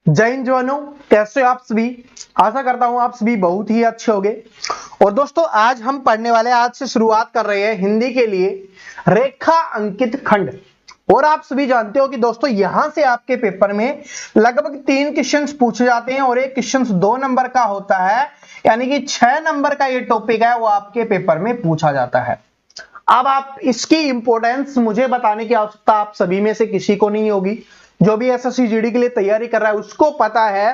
जय हिंद जवानों, कैसे हो आप सभी। आशा करता हूं आप सभी बहुत ही अच्छे होंगे। और दोस्तों आज हम पढ़ने वाले, आज से शुरुआत कर रहे हैं हिंदी के लिए रेखा अंकित खंड। और आप सभी जानते हो कि दोस्तों यहां से आपके पेपर में लगभग 3 क्वेश्चंस पूछे जाते हैं और एक क्वेश्चन 2 नंबर का होता है, यानी कि 6 नंबर का ये टॉपिक है वो आपके पेपर में पूछा जाता है। अब आप इसकी इंपॉर्टेंस मुझे बताने की आवश्यकता आप सभी में से किसी को नहीं होगी। जो भी एसएससी जीडी के लिए तैयारी कर रहा है उसको पता है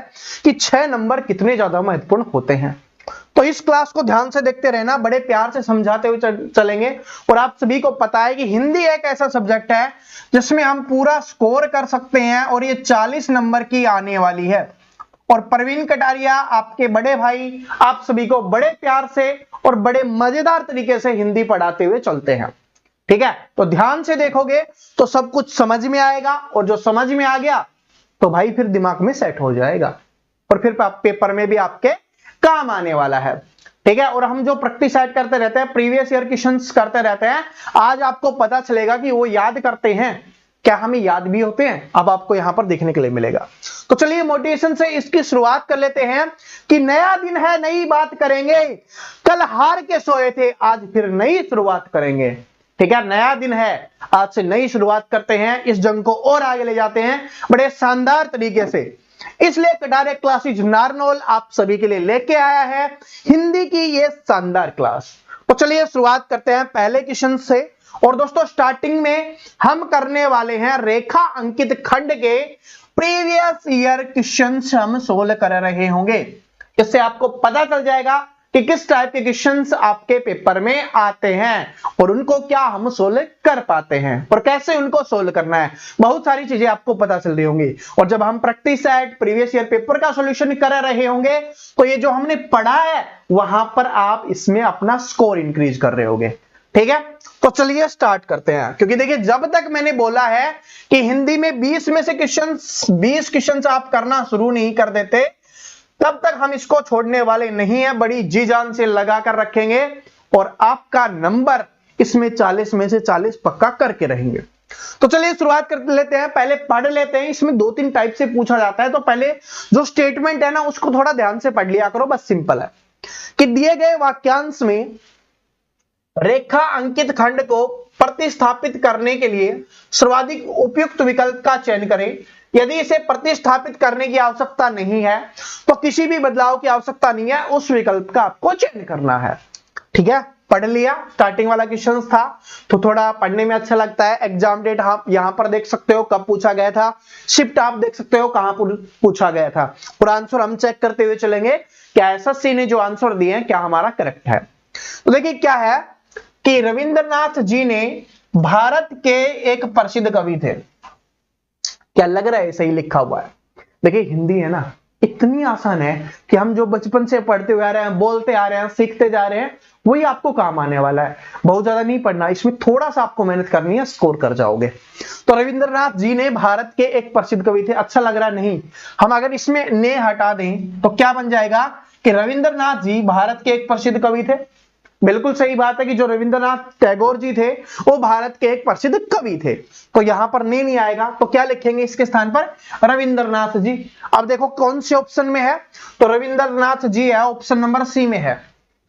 कि 6 नंबर कितने ज्यादा महत्वपूर्ण होते हैं। तो इस क्लास को ध्यान से देखते रहना, बड़े प्यार से समझाते हुए चलेंगे। और आप सभी को पता है कि हिंदी एक ऐसा सब्जेक्ट है जिसमें हम पूरा स्कोर कर सकते हैं और ये 40 नंबर की आने वाली है। और प्रवीण कटारिया आपके बड़े भाई आप सभी को बड़े प्यार से और बड़े मजेदार तरीके से हिंदी पढ़ाते हुए चलते हैं। ठीक है, तो ध्यान से देखोगे तो सब कुछ समझ में आएगा और जो समझ में आ गया तो भाई फिर दिमाग में सेट हो जाएगा और फिर पेपर में भी आपके काम आने वाला है। ठीक है, और हम जो प्रैक्टिस ऐड करते रहते हैं, प्रीवियस ईयर क्वेश्चंस करते रहते हैं, आज आपको पता चलेगा कि वो याद करते हैं क्या, हमें याद भी होते हैं। अब आपको यहां पर देखने के लिए मिलेगा। तो चलिए मोटिवेशन से इसकी शुरुआत कर लेते हैं कि नया दिन है, नई बात करेंगे, कल हार के सोए थे, आज फिर नई शुरुआत करेंगे। ठीक है, नया दिन है, आज से नई शुरुआत करते हैं, इस जंग को और आगे ले जाते हैं बड़े शानदार तरीके से। इसलिए कटारे क्लासेज नारनौल आप सभी के लिए लेके आया है हिंदी की ये शानदार क्लास। तो चलिए शुरुआत करते हैं पहले क्वेश्चन से। और दोस्तों स्टार्टिंग में हम करने वाले हैं रेखा अंकित खंड के प्रीवियस ईयर क्वेश्चंस हम सोल्व कर रहे होंगे। इससे आपको पता चल जाएगा कि किस टाइप के क्वेश्चंस आपके पेपर में आते हैं और उनको क्या हम सोल्व कर पाते हैं और कैसे उनको सोल्व करना है। बहुत सारी चीजें आपको पता चल रही होंगी। और जब हम practice set previous year paper का सॉल्यूशन कर रहे होंगे तो ये जो हमने पढ़ा है वहां पर आप इसमें अपना स्कोर इंक्रीज कर रहे होंगे। ठीक है, तो चलिए स्टार्ट करते हैं। क्योंकि देखिए जब तक मैंने बोला है कि हिंदी में 20 में से बीस क्वेश्चन आप करना शुरू नहीं कर देते तब तक हम इसको छोड़ने वाले नहीं है, बड़ी जी जान से लगा कर रखेंगे और आपका नंबर इसमें 40 में से 40 पक्का करके रहेंगे। तो चलिए शुरुआत कर लेते हैं, पहले पढ़ लेते हैं। इसमें 2-3 टाइप से पूछा जाता है, तो पहले जो स्टेटमेंट है ना उसको थोड़ा ध्यान से पढ़ लिया करो। बस सिंपल है कि दिए गए वाक्यांश में रेखा अंकित खंड को प्रतिस्थापित करने के लिए सर्वाधिक उपयुक्त विकल्प का चयन करें। यदि इसे प्रतिस्थापित करने की आवश्यकता नहीं है तो किसी भी बदलाव की आवश्यकता नहीं है, उस विकल्प का आपको चयन करना है। ठीक है, पढ़ लिया। स्टार्टिंग वाला क्वेश्चन था तो थोड़ा पढ़ने में अच्छा लगता है। एग्जाम डेट आप यहां पर देख सकते हो कब पूछा गया था, शिफ्ट आप देख सकते हो कहां पूछा गया था, और आंसर हम चेक करते हुए चलेंगे क्या एसएससी ने जो आंसर दिए हैं क्या हमारा करेक्ट है। तो देखिए क्या है कि रविंद्रनाथ जी ने भारत के एक प्रसिद्ध कवि थे। क्या लग रहा है सही लिखा हुआ है? देखिए हिंदी है ना इतनी आसान है कि हम जो बचपन से पढ़ते हुए आ रहे हैं, बोलते आ रहे हैं, सीखते जा रहे हैं, वही आपको काम आने वाला है। बहुत ज्यादा नहीं पढ़ना, इसमें थोड़ा सा आपको मेहनत करनी है, स्कोर कर जाओगे। तो रविंद्रनाथ जी ने भारत के एक प्रसिद्ध कवि थे। अच्छा लग रहा नहीं? हम अगर इसमें ने हटा दें तो क्या बन जाएगा कि रविंद्रनाथ जी भारत के एक प्रसिद्ध कवि थे। बिल्कुल सही बात है कि जो रविंद्रनाथ टैगोर जी थे वो भारत के एक प्रसिद्ध कवि थे। तो यहां पर नहीं आएगा तो क्या लिखेंगे इसके स्थान पर? रविंद्रनाथ जी। अब देखो कौन से ऑप्शन में है, तो रविंद्रनाथ जी है, ऑप्शन नंबर सी में है।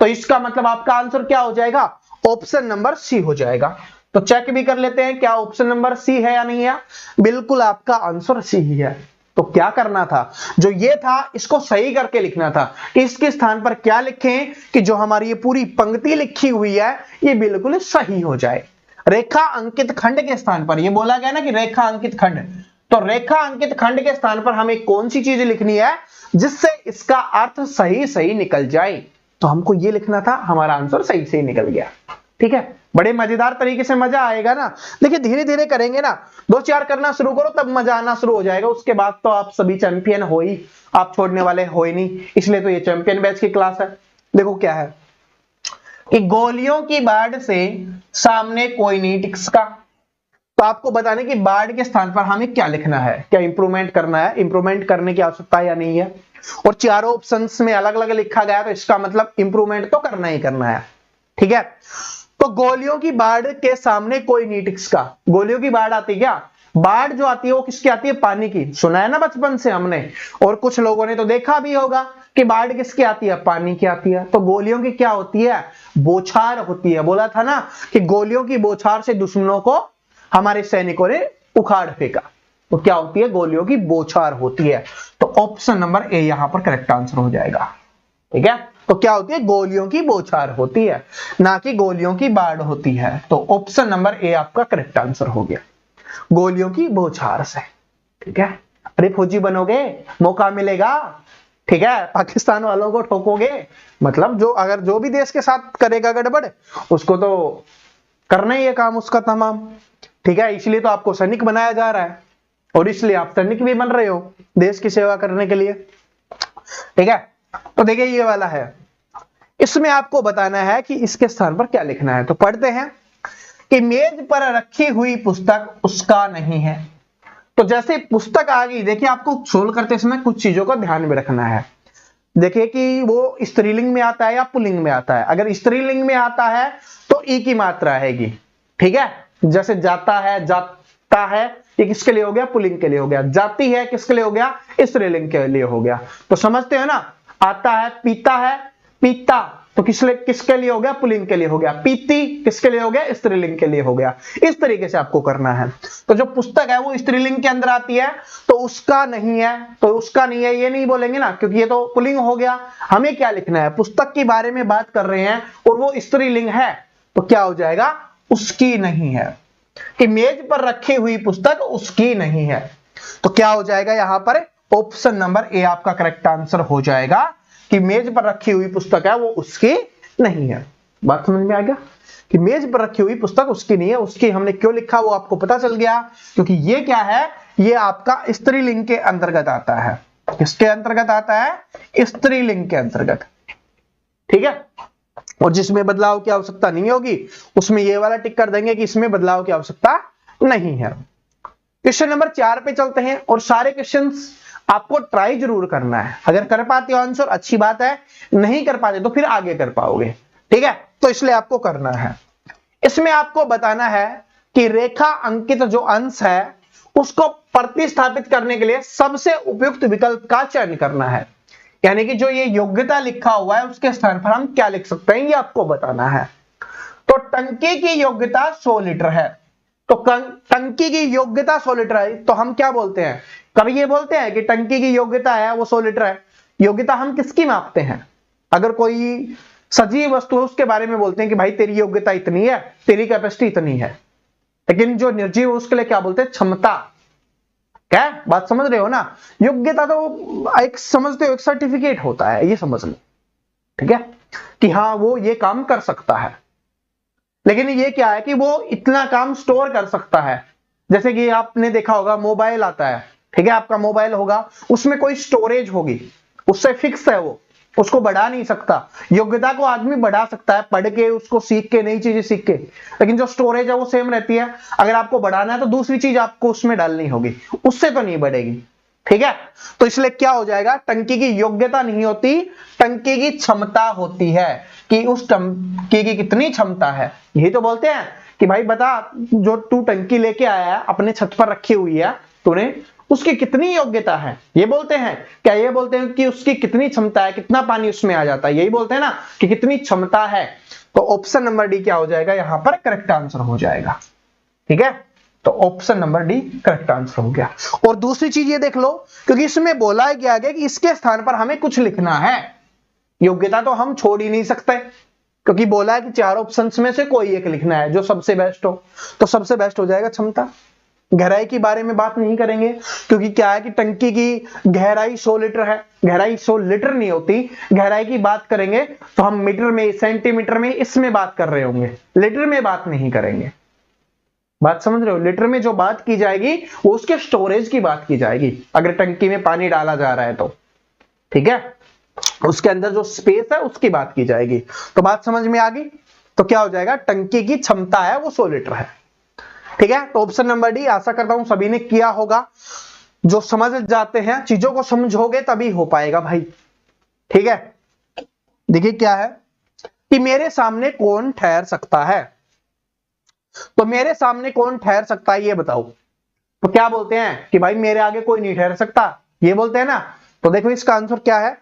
तो इसका मतलब आपका आंसर क्या हो जाएगा? ऑप्शन नंबर सी हो जाएगा। तो चेक भी कर लेते हैं क्या ऑप्शन नंबर सी है या नहीं है। बिल्कुल आपका आंसर सी ही है। तो क्या करना था, जो ये था इसको सही करके लिखना था। इसके स्थान पर क्या लिखें कि जो हमारी ये पूरी पंक्ति लिखी हुई है ये बिल्कुल सही हो जाए। रेखा अंकित खंड के स्थान पर, ये बोला गया ना कि रेखा अंकित खंड, तो रेखा अंकित खंड के स्थान पर हमें कौन सी चीज लिखनी है जिससे इसका अर्थ सही सही निकल जाए। तो हमको ये लिखना था, हमारा आंसर सही सही निकल गया। ठीक है, बड़े मजेदार तरीके से मजा आएगा ना। देखिए धीरे धीरे करेंगे ना, 2-4 करना शुरू करो तब मजा आना शुरू हो जाएगा। उसके बाद तो आप सभी चैंपियन हो ही, आप छोड़ने वाले हो ही नहीं। इसलिए तो ये चैंपियन बैच की क्लास है। देखो क्या है कि गोलियों की बाढ़ से सामने कोई नहीं टिकसका। तो आपको बताने की बाढ़ के स्थान पर हमें क्या लिखना है, क्या इंप्रूवमेंट करना है, इंप्रूवमेंट करने की आवश्यकता या नहीं है। और चारों ऑप्शंस में अलग अलग लिखा गया तो इसका मतलब इंप्रूवमेंट तो करना ही करना है। ठीक है, तो गोलियों की बाढ़ के सामने कोई नहीं टिकसका। गोलियों की बाढ़ आती क्या, बाढ़ जो आती है वो किसकी आती है? पानी की। सुना है ना बचपन से हमने, और कुछ लोगों ने तो देखा भी होगा कि बाढ़ किसकी आती है? पानी की आती है। तो गोलियों की क्या होती है? बौछार होती है। बोला था ना कि गोलियों की बौछार से दुश्मनों को हमारे सैनिकों ने उखाड़ फेंका। तो क्या होती है? गोलियों की बौछार होती है। तो ऑप्शन नंबर ए यहां पर करेक्ट आंसर हो जाएगा। ठीक है, तो क्या होती है? गोलियों की बौछार होती है, ना कि गोलियों की बाढ़ होती है। तो ऑप्शन नंबर ए आपका करेक्ट आंसर हो गया, गोलियों की बौछार से। ठीक है, अरे फौजी बनोगे, मौका मिलेगा, ठीक है, पाकिस्तान वालों को ठोकोगे, मतलब जो अगर जो भी देश के साथ करेगा गड़बड़, उसको तो करना ही है काम उसका तमाम। ठीक है, इसलिए तो आपको सैनिक बनाया जा रहा है, और इसलिए आप सैनिक भी बन रहे हो देश की सेवा करने के लिए। ठीक है, तो देखिए ये वाला है, इसमें आपको बताना है कि इसके स्थान पर क्या लिखना है। तो पढ़ते हैं कि मेज पर रखी हुई पुस्तक उसका नहीं है। तो जैसे पुस्तक आ गई, देखिए आपको सोल्व करते समय कुछ चीजों का ध्यान में रखना है। देखिए कि वो स्त्रीलिंग में आता है या पुल्लिंग में आता है। अगर स्त्रीलिंग में आता है तो ई की मात्रा आएगी। ठीक है, जैसे जाता है, जाता है, ये किसके लिए हो गया? पुल्लिंग के लिए हो गया। जाती है किसके लिए हो गया? स्त्रीलिंग के लिए हो गया। तो समझते हो ना, आता है, पीता है, पीता, तो किसके लिए हो गया? पुल्लिंग के लिए हो गया। पीती किसके लिए हो गया? स्त्रीलिंग के लिए हो गया। इस तरीके से आपको करना है। तो जो पुस्तक है वो स्त्रीलिंग के अंदर आती है, तो उसका नहीं है, तो उसका नहीं है ये नहीं बोलेंगे ना, क्योंकि ये तो पुल्लिंग हो गया। हमें क्या लिखना है? पुस्तक के बारे में बात कर रहे हैं और वो स्त्रीलिंग है, तो क्या हो जाएगा? उसकी नहीं है। कि मेज पर रखी हुई पुस्तक उसकी नहीं है, तो क्या हो जाएगा यहां पर? ऑप्शन नंबर ए आपका करेक्ट आंसर हो जाएगा कि मेज पर रखी हुई पुस्तक है वो उसकी नहीं है। बात समझ में आ गया कि मेज पर रखी हुई पुस्तक उसकी नहीं है। उसकी हमने क्यों लिखा वो आपको पता चल गया, क्योंकि ये क्या है? ये आपका स्त्रीलिंग के अंतर्गत आता है। किसके अंतर्गत आता है? स्त्रीलिंग के अंतर्गत। ठीक है, और जिसमें बदलाव की आवश्यकता नहीं होगी उसमें ये वाला टिक कर देंगे कि इसमें बदलाव की आवश्यकता नहीं है। क्वेश्चन नंबर 4 पे चलते हैं, और सारे क्वेश्चंस आपको ट्राई जरूर करना है। अगर कर पाते हो आंसर अच्छी बात है, नहीं कर पाते तो फिर आगे कर पाओगे। ठीक है, तो इसलिए आपको करना है। इसमें आपको बताना है कि रेखा अंकित जो अंश है उसको प्रतिस्थापित करने के लिए सबसे उपयुक्त विकल्प का चयन करना है। यानी कि जो ये योग्यता लिखा हुआ है उसके स्थान पर हम क्या लिख सकते हैं, ये आपको बताना है। तो टंकी की योग्यता 100 लीटर है, तो टंकी की योग्यता 100 लीटर है, तो हम क्या बोलते हैं? कभी ये बोलते हैं कि टंकी की योग्यता है वो 100 लीटर है। योग्यता हम किसकी मापते हैं? अगर कोई सजीव वस्तु है उसके बारे में बोलते हैं कि भाई तेरी योग्यता इतनी है, तेरी कैपेसिटी इतनी है। लेकिन जो निर्जीव है उसके लिए क्या बोलते हैं? क्षमता। क्या बात समझ रहे हो ना? योग्यता तो एक समझते हो एक सर्टिफिकेट होता है, ये समझ लो। ठीक है, कि हाँ वो ये काम कर सकता है। लेकिन ये क्या है कि वो इतना काम स्टोर कर सकता है। जैसे कि आपने देखा होगा मोबाइल आता है, ठीक है, आपका मोबाइल होगा, उसमें कोई स्टोरेज होगी, उससे फिक्स है वो, उसको बढ़ा नहीं सकता। योग्यता को आदमी बढ़ा सकता है पढ़ के, उसको सीख के, नई चीजें सीख के, लेकिन जो स्टोरेज है वो सेम रहती है। अगर आपको बढ़ाना है तो दूसरी चीज आपको उसमें डालनी होगी, उससे तो नहीं बढ़ेगी। ठीक है, तो इसलिए क्या हो जाएगा? टंकी की योग्यता नहीं होती, टंकी की क्षमता होती है, कि उस टंकी की कितनी क्षमता है। यही तो बोलते हैं कि भाई बता, जो तू टंकी लेके आया है अपने छत पर रखी हुई है तूने, उसकी कितनी योग्यता है, ये बोलते हैं। क्या ये बोलते हैं कि उसकी कितनी क्षमता है, कितना पानी उसमें आ जाता है, यही बोलते हैं ना कि कितनी क्षमता है। तो ऑप्शन नंबर डी क्या हो जाएगा? यहां पर करेक्ट आंसर हो जाएगा। ठीक है, तो option number D correct answer हो गया। और दूसरी चीज ये देख लो, क्योंकि इसमें बोला गया कि इसके स्थान पर हमें कुछ लिखना है। योग्यता तो हम छोड़ ही नहीं सकते, क्योंकि बोला है कि 4 ऑप्शंस में से कोई एक लिखना है जो सबसे बेस्ट हो। तो सबसे बेस्ट हो जाएगा क्षमता। गहराई के बारे में बात नहीं करेंगे, क्योंकि क्या है कि टंकी की गहराई 100 लीटर है, गहराई 100 लीटर नहीं होती। गहराई की बात करेंगे तो हम मीटर में, सेंटीमीटर में, इसमें बात कर रहे होंगे, लीटर में बात नहीं करेंगे। बात समझ रहे हो? लीटर में जो बात की जाएगी वो उसके स्टोरेज की बात की जाएगी, अगर टंकी में पानी डाला जा रहा है तो। ठीक है, उसके अंदर जो स्पेस है उसकी बात की जाएगी। तो बात समझ में आ गई? तो क्या हो जाएगा? टंकी की क्षमता है वो 100 लीटर है। ठीक है, तो ऑप्शन नंबर डी, आशा करता हूं सभी ने किया होगा। जो समझ जाते हैं, चीजों को समझोगे तभी हो पाएगा भाई। ठीक है, देखिए क्या है कि मेरे सामने कौन ठहर सकता है। तो मेरे सामने कौन ठहर सकता है ये बताओ। तो क्या बोलते हैं कि भाई मेरे आगे कोई नहीं ठहर सकता, ये बोलते हैं ना। तो देखो इसका आंसर क्या है,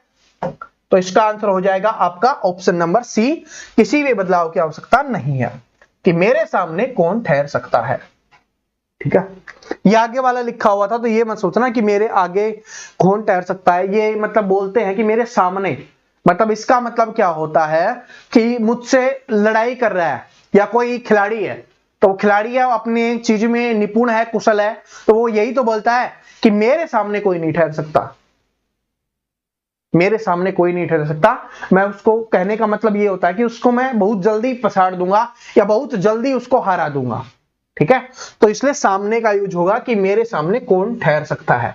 तो इसका आंसर हो जाएगा आपका ऑप्शन नंबर सी, किसी भी बदलाव की आवश्यकता नहीं है, कि मेरे सामने कौन ठहर सकता है। ठीक है, ये आगे वाला लिखा हुआ था तो ये मत सोचना कि मेरे आगे कौन ठहर सकता है, ये मतलब बोलते हैं कि मेरे सामने, मतलब इसका मतलब क्या होता है कि मुझसे लड़ाई कर रहा है या कोई खिलाड़ी है, तो खिलाड़ी है अपनी चीज में निपुण है, कुशल है, तो वो यही तो बोलता है कि मेरे सामने कोई नहीं ठहर सकता, मेरे सामने कोई नहीं ठहर सकता। मैं उसको कहने का मतलब ये होता है कि उसको मैं बहुत जल्दी पछाड़ दूंगा या बहुत जल्दी उसको हरा दूंगा। ठीक है, तो इसलिए सामने का यूज होगा कि मेरे सामने कौन ठहर सकता है।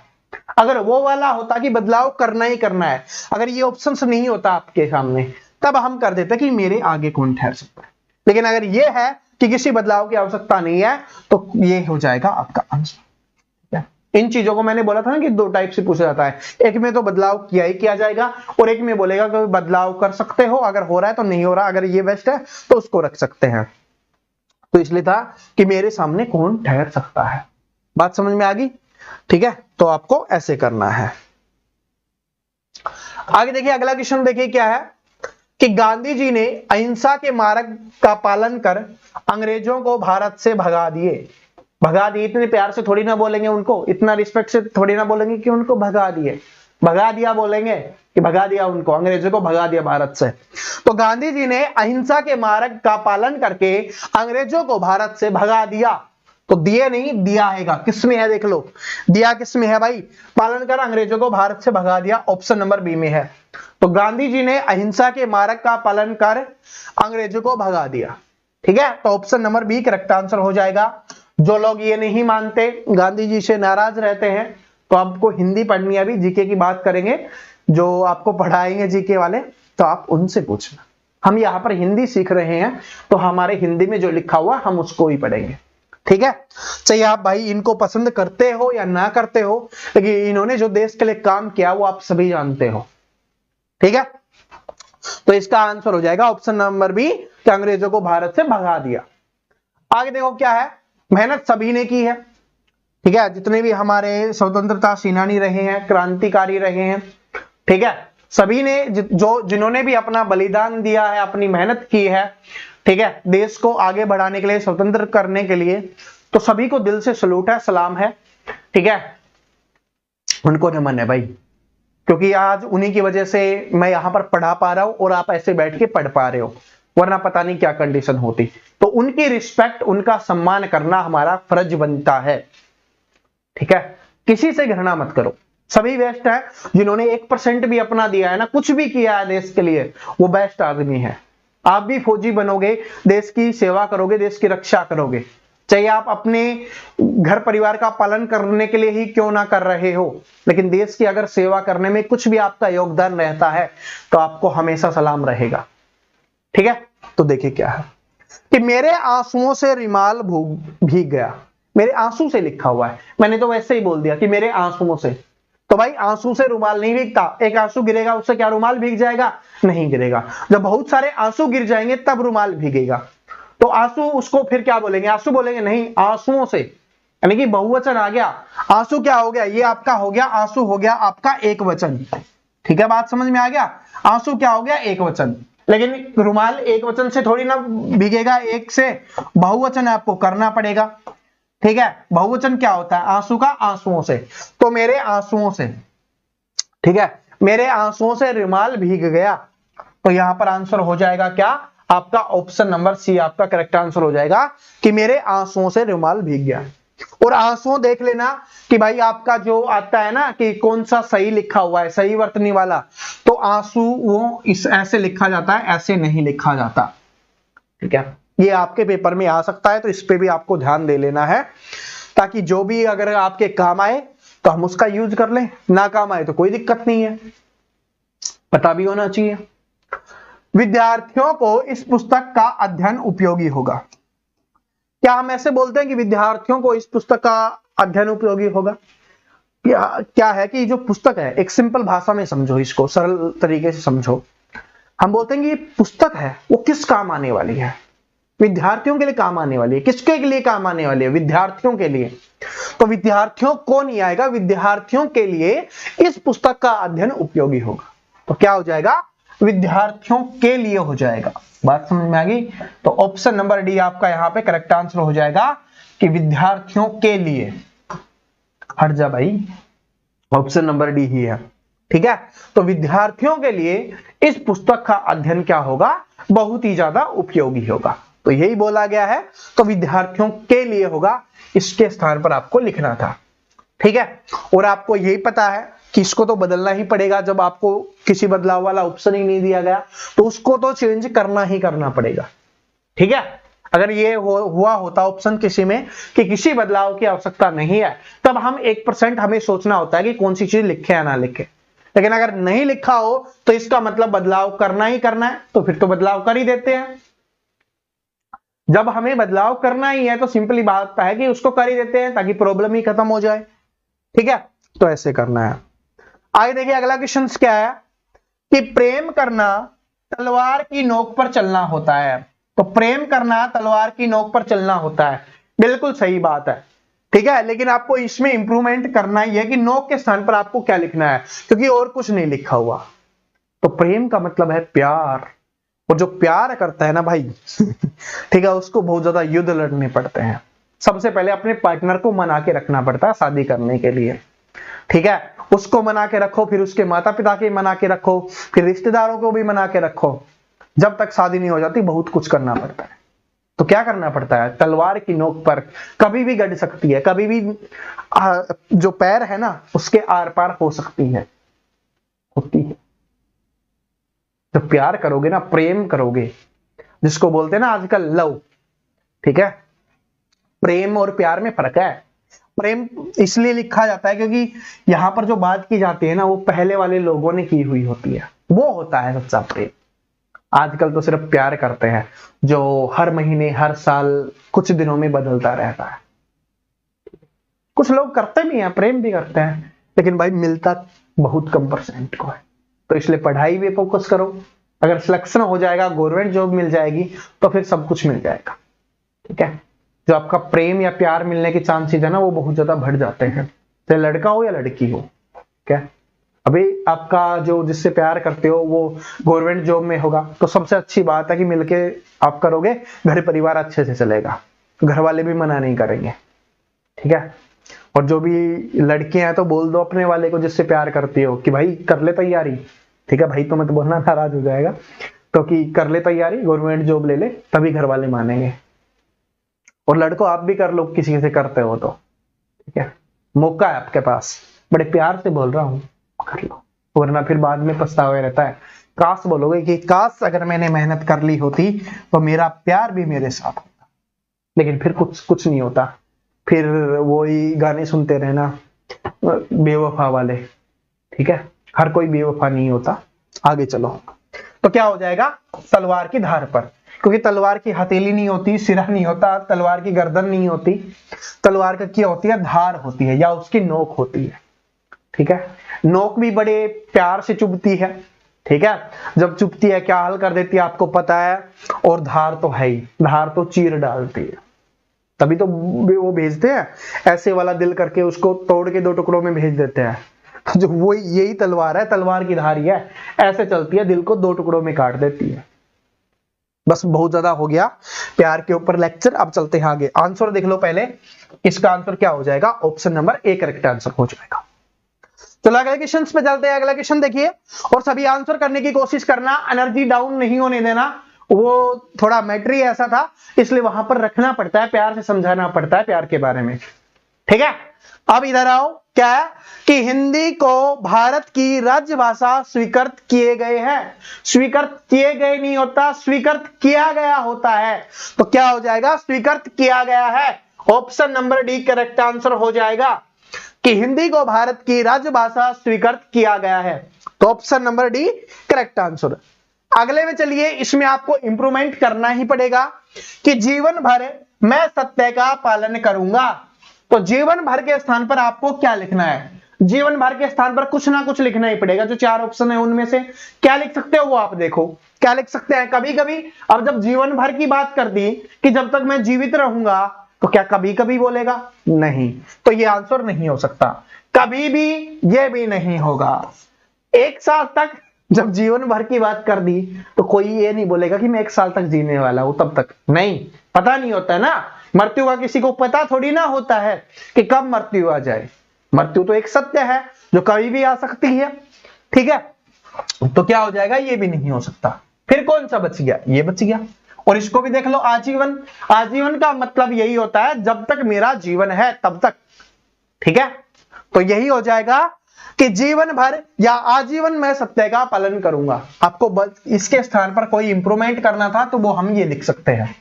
अगर वो वाला होता कि बदलाव करना ही करना है, अगर ये ऑप्शन नहीं होता आपके सामने, तब हम कर देते कि मेरे आगे कौन ठहर सकता है। लेकिन अगर ये है कि किसी बदलाव की आवश्यकता नहीं है, तो ये हो जाएगा आपका आंसर। इन चीजों को मैंने बोला था ना कि दो टाइप से पूछा जाता है, एक में तो बदलाव किया ही किया जाएगा और एक में बोलेगा कि बदलाव कर सकते हो, अगर हो रहा है तो नहीं हो रहा, अगर ये बेस्ट है तो उसको रख सकते हैं। तो इसलिए था कि मेरे सामने कौन ठहर सकता है। बात समझ में आ गई? ठीक है, तो आपको ऐसे करना है। आगे देखिए, अगला क्वेश्चन देखिए क्या है कि गांधी जी ने अहिंसा के मार्ग का पालन कर अंग्रेजों को भारत से भगा दिए। भगा दिए इतने प्यार से थोड़ी ना बोलेंगे उनको, इतना रिस्पेक्ट से थोड़ी ना बोलेंगे कि उनको भगा दिए, भगा दिया बोलेंगे कि भगा दिया उनको, अंग्रेजों को भगा दिया भारत से। तो गांधी जी ने अहिंसा के मार्ग का पालन करके अंग्रेजों को भारत से भगा दिया। तो दिए नहीं, दिया हैगा, किसमें है देख लो, दिया किसमें है भाई, पालन कर अंग्रेजों को भारत से भगा दिया, ऑप्शन नंबर बी में है। तो गांधी जी ने अहिंसा के मार्ग का पालन कर अंग्रेजों को भगा दिया। ठीक है, तो option number B correct answer हो जाएगा। जो लोग ये नहीं मानते, गांधी जी से नाराज रहते हैं, तो आपको हिंदी पढ़नी है, अभी जीके की बात करेंगे, जो आपको पढ़ाएंगे जीके वाले, तो आप उनसे पूछना। हम यहाँ पर हिंदी सीख रहे हैं, तो हमारे हिंदी में जो लिखा हुआ हम उसको ही पढ़ेंगे। ठीक है, चाहे आप भाई इनको पसंद करते हो या ना करते हो, लेकिन इन्होंने जो देश के लिए काम किया वो आप सभी जानते हो। ठीक है, तो इसका आंसर हो जाएगा ऑप्शन नंबर बी, कि अंग्रेजों को भारत से भगा दिया। आगे देखो क्या है, मेहनत सभी ने की है। ठीक है, जितने भी हमारे स्वतंत्रता सेनानी रहे हैं, क्रांतिकारी रहे हैं, ठीक है, सभी ने जो जिन्होंने भी अपना बलिदान दिया है, अपनी मेहनत की है, ठीक है, देश को आगे बढ़ाने के लिए, स्वतंत्र करने के लिए, तो सभी को दिल से सलूट है, सलाम है। ठीक है, उनको नमन है भाई, क्योंकि आज उन्हीं की वजह से मैं यहां पर पढ़ा पा रहा हूं और आप ऐसे बैठ के पढ़ पा रहे हो, वरना पता नहीं क्या कंडीशन होती। तो उनकी रिस्पेक्ट, उनका सम्मान करना हमारा फर्ज बनता है। ठीक है, किसी से घृणा मत करो, सभी बेस्ट है। जिन्होंने 1% भी अपना दिया है ना, कुछ भी किया है देश के लिए, वो बेस्ट आदमी है। आप भी फौजी बनोगे, देश की सेवा करोगे, देश की रक्षा करोगे, चाहे आप अपने घर परिवार का पालन करने के लिए ही क्यों ना कर रहे हो, लेकिन देश की अगर सेवा करने में कुछ भी आपका योगदान रहता है, तो आपको हमेशा सलाम रहेगा। ठीक है, तो देखिए क्या है कि मेरे आंसुओं से रुमाल भीग गया। मेरे आंसू से लिखा हुआ है, मैंने तो वैसे ही बोल दिया कि मेरे आंसुओं से। तो भाई आंसू से रुमाल नहीं भीगता, एक आंसू गिरेगा उससे क्या रुमाल भीग जाएगा? नहीं गिरेगा। जब बहुत सारे आंसू गिर जाएंगे तब रुमाल भीगेगा। तो आंसू, उसको फिर क्या बोलेंगे? आंसू बोलेंगे नहीं, आंसुओं से, यानी कि बहुवचन आ गया। आंसू क्या हो गया? ये आपका हो गया, आंसू हो गया आपका एक वचन। ठीक है, बात समझ में आ गया? आंसू क्या हो गया? एक वचन। लेकिन रुमाल एक वचन से थोड़ी ना भीगेगा, एक से बहुवचन आपको करना पड़ेगा। ठीक है, बहुवचन क्या होता है? आंसू का आंसुओं से। तो मेरे आंसुओं से, ठीक है, मेरे आंसुओं से रुमाल भीग गया। तो यहां पर आंसर हो जाएगा क्या? आपका ऑप्शन नंबर सी आपका करेक्ट आंसर हो जाएगा कि मेरे आंसुओं से रुमाल भीग गया। और आंसुओं देख लेना कि भाई आपका जो आता है ना कि कौन सा सही लिखा हुआ है, सही वर्तनी वाला, तो आंसू वो इस ऐसे लिखा जाता है, ऐसे नहीं लिखा जाता। ठीक है, ये आपके पेपर में आ सकता है, तो इस पे भी आपको ध्यान दे लेना है, ताकि जो भी अगर आपके काम आए तो हम उसका यूज कर लें, ना काम आए तो कोई दिक्कत नहीं है, पता भी होना चाहिए। विद्यार्थियों को इस पुस्तक का अध्ययन उपयोगी होगा। क्या हम ऐसे बोलते हैं कि विद्यार्थियों को इस पुस्तक का अध्ययन उपयोगी होगा? क्या है कि जो पुस्तक है, एक सिंपल भाषा में समझो, इसको सरल तरीके से समझो। हम बोलते हैं कि ये पुस्तक है वो किस काम आने वाली है, विद्यार्थियों के लिए काम आने वाली है। किसके लिए काम आने वाली है? विद्यार्थियों के लिए। तो विद्यार्थियों को नहीं आएगा, विद्यार्थियों के लिए इस पुस्तक का अध्ययन उपयोगी होगा। तो क्या हो जाएगा? विद्यार्थियों के लिए हो जाएगा। बात समझ में आ गई? तो ऑप्शन नंबर डी आपका यहां पे करेक्ट आंसर हो जाएगा कि विद्यार्थियों के लिए। हट जा भाई, ऑप्शन नंबर डी ही है। ठीक है, तो विद्यार्थियों के लिए इस पुस्तक का अध्ययन क्या होगा? बहुत ही ज्यादा उपयोगी होगा। तो यही बोला गया है, तो विद्यार्थियों के लिए होगा, इसके स्थान पर आपको लिखना था। ठीक है, और आपको यही पता है कि इसको तो बदलना ही पड़ेगा। जब आपको किसी बदलाव वाला ऑप्शन ही नहीं दिया गया तो उसको तो चेंज करना ही करना पड़ेगा। ठीक है, अगर ये हुआ होता ऑप्शन किसी में कि किसी बदलाव की आवश्यकता नहीं है, तब हम 1% हमें सोचना होता है कि कौन सी चीज लिखे या ना लिखे। लेकिन अगर नहीं लिखा हो तो इसका मतलब बदलाव करना ही करना है, तो फिर तो बदलाव कर ही देते हैं। जब हमें बदलाव करना ही है तो सिंपली बात है कि उसको कर ही देते हैं ताकि प्रॉब्लम ही खत्म हो जाए। ठीक है, तो ऐसे करना है। आगे देखिए अगला क्वेश्चन क्या है कि प्रेम करना तलवार की नोक पर चलना होता है। तो प्रेम करना तलवार की नोक पर चलना होता है, बिल्कुल सही बात है। ठीक है, लेकिन आपको इसमें इंप्रूवमेंट करना ही है कि नोक के स्थान पर आपको क्या लिखना है, क्योंकि और कुछ नहीं लिखा हुआ। तो प्रेम का मतलब है प्यार, और जो प्यार करता है ना भाई ठीक है, उसको बहुत ज्यादा युद्ध लड़ने पड़ते हैं। सबसे पहले अपने पार्टनर को मना के रखना पड़ता है शादी करने के लिए। ठीक है, उसको मना के रखो, फिर उसके माता पिता के मना के रखो, फिर रिश्तेदारों को भी मना के रखो। जब तक शादी नहीं हो जाती बहुत कुछ करना पड़ता है। तो क्या करना पड़ता है? तलवार की नोक पर कभी भी गड़ सकती है, कभी भी जो पैर है ना उसके आर पार हो सकती है, होती है। जब प्यार करोगे ना, प्रेम करोगे, जिसको बोलते हैं ना आजकल लव। ठीक है, प्रेम और प्यार में फर्क है। प्रेम इसलिए लिखा जाता है क्योंकि यहां पर जो बात की जाती है ना वो पहले वाले लोगों ने की हुई होती है, वो होता है सच्चा प्रेम। आजकल तो सिर्फ प्यार करते हैं जो हर महीने हर साल कुछ दिनों में बदलता रहता है। कुछ लोग करते भी हैं, प्रेम भी करते हैं, लेकिन भाई मिलता बहुत कम % को है। तो इसलिए पढ़ाई पे फोकस करो। अगर सिलेक्शन हो जाएगा, गवर्नमेंट जॉब मिल जाएगी, तो फिर सब कुछ मिल जाएगा। ठीक है, जो आपका प्रेम या प्यार मिलने के चांसेस है ना वो बहुत ज्यादा बढ़ जाते हैं, चाहे लड़का हो या लड़की हो। क्या अभी आपका जो जिससे प्यार करते हो वो गवर्नमेंट जॉब में होगा, तो सबसे अच्छी बात है कि मिलके आप करोगे, घर परिवार अच्छे से चलेगा, घर वाले भी मना नहीं करेंगे। ठीक है, और जो भी लड़के हैं तो बोल दो अपने वाले को जिससे प्यार करती हो कि भाई कर ले तैयारी। ठीक है, भाई तो मत बोलना, नाराज हो जाएगा। तो कि कर ले तैयारी, गवर्नमेंट जॉब ले ले, तभी घर वाले मानेंगे। और लड़कों आप भी कर लो, किसी से करते हो तो। ठीक है, मौका है आपके पास, बड़े प्यार से बोल रहा हूं, कर लो, वरना फिर बाद में पछतावा रहता है। काश बोलोगे कि काश अगर मैंने मेहनत कर ली होती तो मेरा प्यार भी मेरे साथ होता, लेकिन फिर कुछ नहीं होता। फिर वही गाने सुनते रहना बेवफा वाले। ठीक है, हर कोई बेवफा नहीं होता। आगे चलो, तो क्या हो जाएगा? तलवार की धार पर, क्योंकि तलवार की हथेली नहीं होती, सिरा नहीं होता, तलवार की गर्दन नहीं होती, तलवार का क्या होती है? धार होती है या उसकी नोक होती है। ठीक है, नोक भी बड़े प्यार से चुभती है। ठीक है, जब चुभती है क्या हाल कर देती है आपको पता है। और धार तो है ही, धार तो चीर डालती है। तभी तो वो भेजते हैं ऐसे वाला दिल करके, उसको तोड़ के 2 टुकड़ों में भेज देते हैं। जो वो यही तलवार है, तलवार की धार ही है, ऐसे चलती है, दिल को 2 टुकड़ों में काट देती है। बस बहुत ज्यादा हो गया प्यार के ऊपर लेक्चर, अब चलते हैं आगे। आंसर देख लो पहले, इसका आंसर क्या हो जाएगा? Option number A correct answer हो जाएगा। चलो अगले क्वेश्चन पे चलते हैं। अगला क्वेश्चन देखिए और सभी आंसर करने की कोशिश करना, एनर्जी डाउन नहीं होने देना। वो थोड़ा मैटर ही ऐसा था, इसलिए वहां पर रखना पड़ता है, प्यार से समझाना पड़ता है प्यार के बारे में। ठीक है, अब इधर आओ, क्या है कि हिंदी को भारत की राजभाषा स्वीकृत किए गए हैं। स्वीकृत किए गए नहीं होता, स्वीकृत किया गया होता है। तो क्या हो जाएगा? स्वीकृत किया गया है। Option number D correct answer हो जाएगा कि हिंदी को भारत की राजभाषा स्वीकृत किया गया है। तो option number D correct answer. अगले में चलिए, इसमें आपको इंप्रूवमेंट करना ही पड़ेगा कि जीवन भर मैं सत्य का पालन करूंगा। तो जीवन भर के स्थान पर आपको क्या लिखना है? जीवन भर के स्थान पर कुछ ना कुछ लिखना ही पड़ेगा। जो 4 ऑप्शन है उनमें से क्या लिख सकते हो वो आप देखो, क्या लिख सकते हैं। कभी कभी, अब जब जीवन भर की बात कर दी कि जब तक मैं जीवित रहूंगा, तो क्या कभी कभी बोलेगा? नहीं, तो ये आंसर नहीं हो सकता। कभी भी ये भी नहीं होगा। 1 साल तक जब जीवन भर की बात कर दी तो कोई ये नहीं बोलेगा कि मैं 1 साल तक जीने वाला हूं, तब तक नहीं, पता नहीं होता है ना। मृत्यु का किसी को पता थोड़ी ना होता है कि कब मृत्यु आ जाए। मृत्यु तो एक सत्य है जो कभी भी आ सकती है, ठीक है। तो क्या हो जाएगा? ये भी नहीं हो सकता। फिर कौन सा बच गया? ये बच गया। और इसको भी देख लो, आजीवन। आजीवन का मतलब यही होता है जब तक मेरा जीवन है तब तक, ठीक है। तो यही हो जाएगा कि जीवन भर या आजीवन मैं सत्य का पालन करूंगा। आपको इसके स्थान पर कोई इंप्रूवमेंट करना था तो वो हम ये लिख सकते हैं,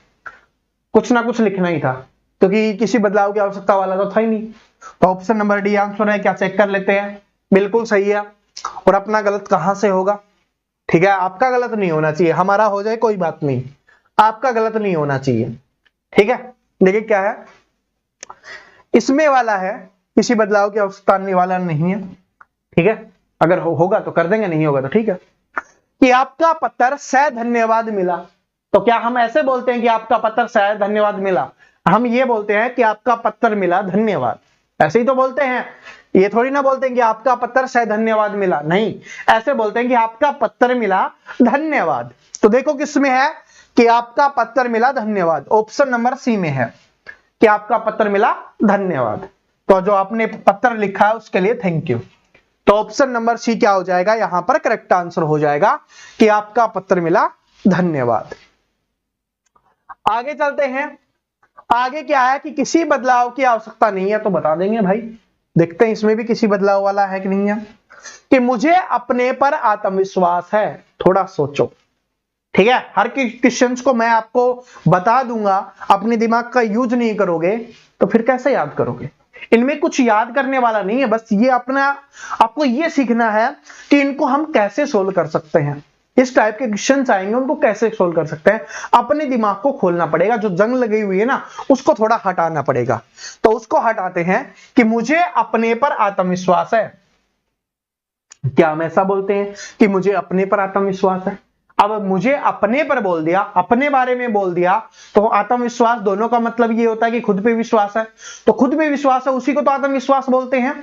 कुछ ना कुछ लिखना ही था, क्योंकि किसी बदलाव की आवश्यकता वाला तो था ही नहीं। तो ऑप्शन नंबर डी आंसर है। क्या चेक कर लेते हैं? बिल्कुल सही है। और अपना गलत कहां से होगा? ठीक है, आपका गलत नहीं होना चाहिए, हमारा हो जाए कोई बात नहीं, आपका गलत नहीं होना चाहिए, ठीक है। देखिए क्या है इसमें वाला है, किसी बदलाव की आवश्यकता वाला नहीं है, ठीक है। अगर होगा तो कर देंगे, नहीं होगा तो ठीक है। कि आपका पत्र से धन्यवाद मिला, तो क्या हम ऐसे बोलते हैं कि आपका पत्र से धन्यवाद मिला? हम ये बोलते हैं कि आपका पत्र मिला धन्यवाद, ऐसे ही तो बोलते हैं। ये थोड़ी ना बोलते हैं कि आपका पत्र से धन्यवाद मिला, नहीं, ऐसे बोलते हैं कि आपका पत्र मिला धन्यवाद। तो देखो किसमें है कि आपका पत्र मिला धन्यवाद, ऑप्शन नंबर सी में है कि आपका पत्र मिला धन्यवाद। तो जो आपने पत्र लिखा है उसके लिए थैंक यू। तो ऑप्शन नंबर सी क्या हो जाएगा? यहां पर करेक्ट आंसर हो जाएगा कि आपका पत्र मिला धन्यवाद। आगे चलते हैं। आगे क्या है कि किसी बदलाव की आवश्यकता नहीं है, तो बता देंगे भाई। देखते हैं इसमें भी किसी बदलाव वाला है कि नहीं है। कि मुझे अपने पर आत्मविश्वास है। थोड़ा सोचो, ठीक है। हर क्वेश्चंस को मैं आपको बता दूंगा, अपने दिमाग का यूज नहीं करोगे तो फिर कैसे याद करोगे? इनमें कुछ याद करने वाला नहीं है, बस ये अपना आपको ये सीखना है कि इनको हम कैसे सोल्व कर सकते हैं। इस टाइप के क्वेश्चंस आएंगे, उनको कैसे सोल्व कर सकते हैं, अपने दिमाग को खोलना पड़ेगा। जो जंग लगी हुई है ना, उसको थोड़ा हटाना पड़ेगा। तो उसको हटाते हैं कि मुझे अपने पर आत्मविश्वास है। क्या हम ऐसा बोलते हैं कि मुझे अपने पर आत्मविश्वास है? अब मुझे अपने पर बोल दिया, अपने बारे में बोल दिया, तो आत्मविश्वास दोनों का मतलब ये होता है कि खुद पे विश्वास है। तो खुद पे विश्वास है, उसी को तो आत्मविश्वास बोलते हैं।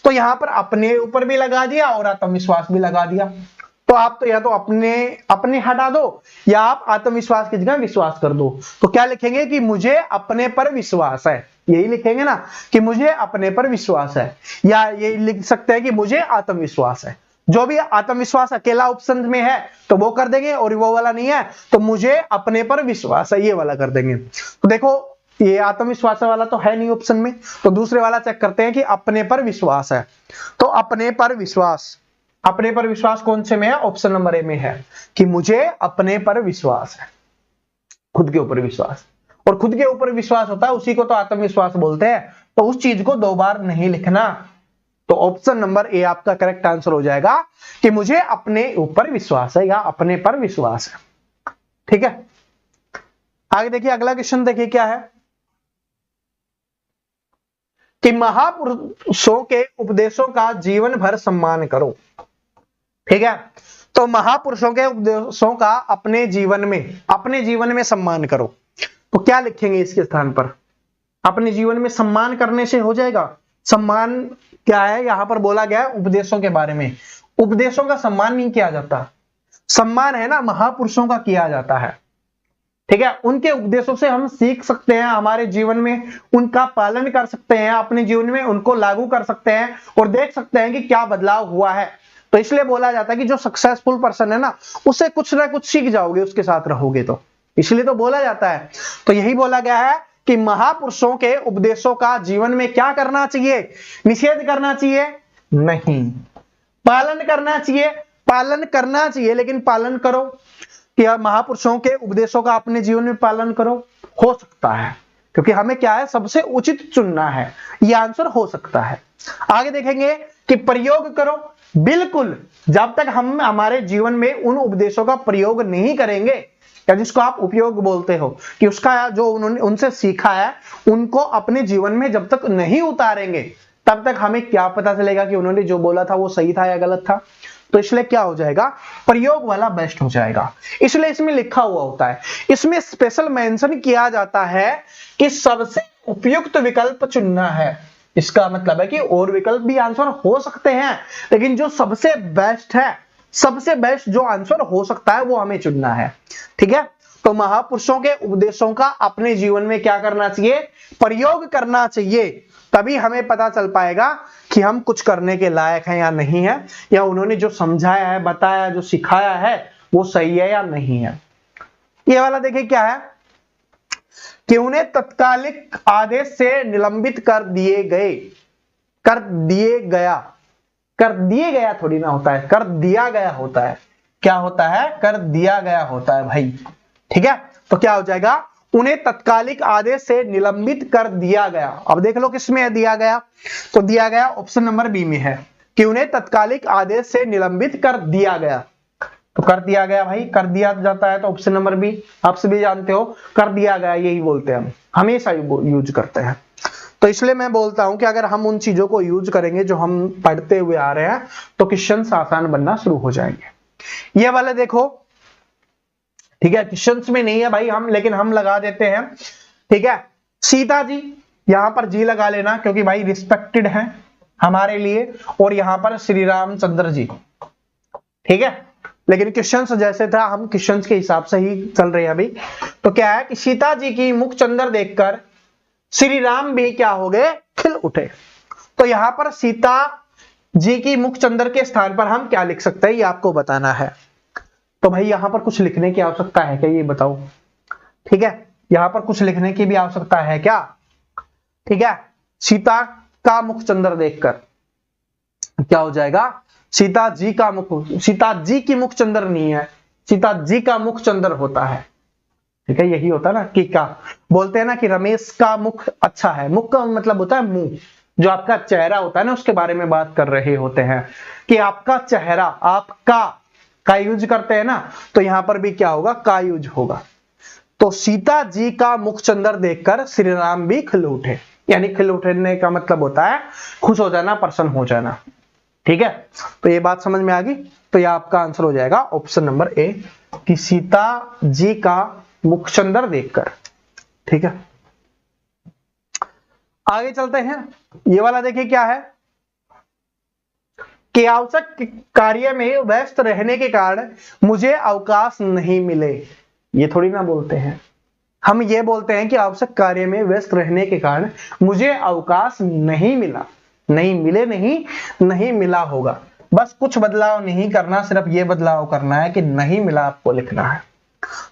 तो यहां पर अपने ऊपर भी लगा दिया और आत्मविश्वास भी लगा दिया। तो आप तो या तो अपने हटा दो या आप आत्मविश्वास की जगह विश्वास कर दो। तो क्या लिखेंगे कि मुझे अपने पर विश्वास है, यही लिखेंगे ना कि मुझे अपने पर विश्वास है, या ये लिख सकते हैं कि मुझे आत्मविश्वास है। जो भी आत्मविश्वास अकेला ऑप्शन में है तो वो कर देंगे, और वो वाला नहीं है तो मुझे अपने पर विश्वास है, ये वाला कर देंगे। तो देखो ये आत्मविश्वास वाला तो है नहीं ऑप्शन में, तो दूसरे वाला चेक करते हैं कि अपने पर विश्वास है। तो अपने पर विश्वास, अपने पर विश्वास कौन से में है? ऑप्शन नंबर ए में है कि मुझे अपने पर विश्वास है, खुद के ऊपर विश्वास। और खुद के ऊपर विश्वास होता है उसी को तो आत्मविश्वास बोलते हैं। तो उस चीज को 2 बार नहीं लिखना। तो ऑप्शन नंबर ए आपका करेक्ट आंसर हो जाएगा कि मुझे अपने ऊपर विश्वास है या अपने पर विश्वास है, ठीक है। आगे देखिए, अगला क्वेश्चन देखिए क्या है कि महापुरुषों के उपदेशों का जीवन भर सम्मान करो, ठीक है। तो महापुरुषों के उपदेशों का अपने जीवन में सम्मान करो। तो क्या लिखेंगे इसके स्थान पर? अपने जीवन में सम्मान करने से हो जाएगा? सम्मान क्या है? यहां पर बोला गया है उपदेशों के बारे में। उपदेशों का सम्मान नहीं किया जाता, सम्मान है ना महापुरुषों का किया जाता है, ठीक है। उनके उपदेशों से हम सीख सकते हैं, हमारे जीवन में उनका पालन कर सकते हैं, अपने जीवन में उनको लागू कर सकते हैं और देख सकते हैं कि क्या बदलाव हुआ है। तो इसलिए बोला जाता है कि जो सक्सेसफुल पर्सन है ना, उससे कुछ ना कुछ सीख जाओगे, उसके साथ रहोगे तो, इसलिए तो बोला जाता है। तो यही बोला गया है कि महापुरुषों के उपदेशों का जीवन में क्या करना चाहिए? निषेध करना चाहिए? नहीं, पालन करना चाहिए। पालन करना चाहिए, लेकिन पालन करो। क्या महापुरुषों के उपदेशों का अपने जीवन में पालन करो? हो सकता है, क्योंकि हमें क्या है, सबसे उचित चुनना है, यह आंसर हो सकता है। आगे देखेंगे कि प्रयोग करो। बिल्कुल, जब तक हम हमारे जीवन में उन उपदेशों का प्रयोग नहीं करेंगे, या जिसको आप उपयोग बोलते हो, कि उसका जो उन्होंने उनसे सीखा है उनको अपने जीवन में जब तक नहीं उतारेंगे, तब तक हमें क्या पता चलेगा कि उन्होंने जो बोला था वो सही था या गलत था। तो इसलिए क्या हो जाएगा, प्रयोग वाला बेस्ट हो जाएगा। इसलिए इसमें लिखा हुआ होता है, इसमें स्पेशल मेंशन किया जाता है कि सबसे उपयुक्त विकल्प चुनना है। इसका मतलब है कि और विकल्प भी आंसर हो सकते हैं, लेकिन जो सबसे बेस्ट है, सबसे बेस्ट जो आंसर हो सकता है वो हमें चुनना है। ठीक है, तो महापुरुषों के उपदेशों का अपने जीवन में क्या करना चाहिए, प्रयोग करना चाहिए। तभी हमें पता चल पाएगा कि हम कुछ करने के लायक हैं या नहीं है, या उन्होंने जो समझाया है, बताया, जो सिखाया है वो सही है या नहीं है। ये वाला देखिए क्या है कि उन्हें तत्कालिक आदेश से निलंबित कर दिए गया थोड़ी ना होता है, कर दिया गया होता है। क्या होता है, कर दिया गया होता है भाई। ठीक है, तो क्या हो जाएगा, उन्हें तत्कालिक आदेश से निलंबित कर दिया गया। अब देख लो किसमें है दिया गया, तो दिया गया ऑप्शन नंबर बी में है कि उन्हें तत्कालिक आदेश से निलंबित कर दिया गया। तो कर दिया गया भाई, कर दिया जाता है तो ऑप्शन नंबर बी। आप सभी जानते हो कर दिया गया यही बोलते हैं, हम हमेशा यूज करते हैं। तो इसलिए मैं बोलता हूं कि अगर हम उन चीजों को यूज करेंगे जो हम पढ़ते हुए आ रहे हैं तो क्वेश्चंस आसान बनना शुरू हो जाएंगे। ये वाले देखो, ठीक है, क्वेश्चंस में नहीं है भाई हम, लेकिन हम लगा देते हैं। ठीक है, सीता जी, यहां पर जी लगा लेना क्योंकि भाई रिस्पेक्टेड है हमारे लिए, और यहां पर श्री रामचंद्र जी। ठीक है, लेकिन क्वेश्चंस जैसे था हम क्वेश्चंस के हिसाब से ही चल रहे हैं अभी। तो क्या है कि सीता जी की मुख चंद्र देखकर श्री राम भी क्या हो गए, खिल उठे। तो यहां पर सीता जी की मुख चंद्र के स्थान पर हम क्या लिख सकते हैं, ये आपको बताना है। तो भाई यहां पर कुछ लिखने की आवश्यकता है क्या, ये बताओ। ठीक है, यहां पर कुछ लिखने की भी आवश्यकता है क्या। ठीक है, सीता का मुख चंद्र देखकर क्या हो जाएगा, सीता जी का मुख, सीता जी की मुख चंद्र नहीं है, सीता जी का मुख चंद्र होता है। ठीक है, यही होता है ना कि क्या बोलते हैं ना कि रमेश का मुख अच्छा है। मुख का मतलब होता है मुंह, जो आपका चेहरा होता है ना, उसके बारे में बात कर रहे होते हैं कि आपका चेहरा, आपका का यूज करते हैं ना, तो यहां पर भी क्या होगा, का यूज होगा। तो सीता जी का मुख चंद्र देखकर श्री राम भी खिल उठे, यानी खिल उठने का मतलब होता है खुश हो जाना, प्रसन्न हो जाना। ठीक है, तो ये बात समझ में आ गई। तो ये आपका आंसर हो जाएगा ऑप्शन नंबर ए कि सीता जी का मुख चंद्र देखकर। ठीक है, आगे चलते हैं। ये वाला देखिए क्या है कि आवश्यक कार्य में व्यस्त रहने के कारण मुझे अवकाश नहीं मिले। ये थोड़ी ना बोलते हैं, हम ये बोलते हैं कि आवश्यक कार्य में व्यस्त रहने के कारण मुझे अवकाश नहीं मिला। नहीं मिले नहीं मिला होगा। बस कुछ बदलाव नहीं करना, सिर्फ ये बदलाव करना है कि नहीं मिला आपको लिखना है।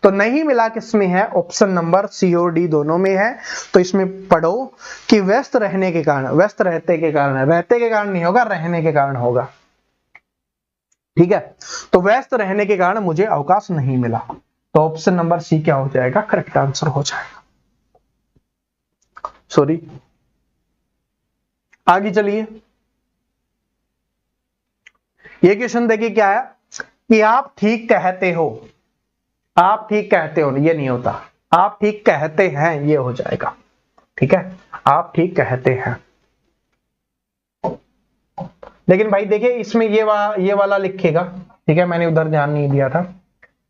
तो नहीं मिला किसमें है, ऑप्शन नंबर सी और डी दोनों में है। तो इसमें पढ़ो कि व्यस्त रहने के कारण, व्यस्त रहते के कारण, रहते के कारण नहीं होगा, रहने के कारण होगा। ठीक है, तो व्यस्त रहने के कारण मुझे अवकाश नहीं मिला। तो ऑप्शन नंबर सी क्या हो जाएगा, करेक्ट आंसर हो जाएगा। सॉरी, आगे चलिए। ये क्वेश्चन देखिए क्या है कि आप ठीक कहते हो, आप ठीक कहते हो, ये नहीं होता, आप ठीक कहते हैं, ये हो जाएगा। ठीक है, आप ठीक कहते हैं। लेकिन भाई देखिए इसमें ये वाला लिखेगा। ठीक है, मैंने उधर ध्यान नहीं दिया था,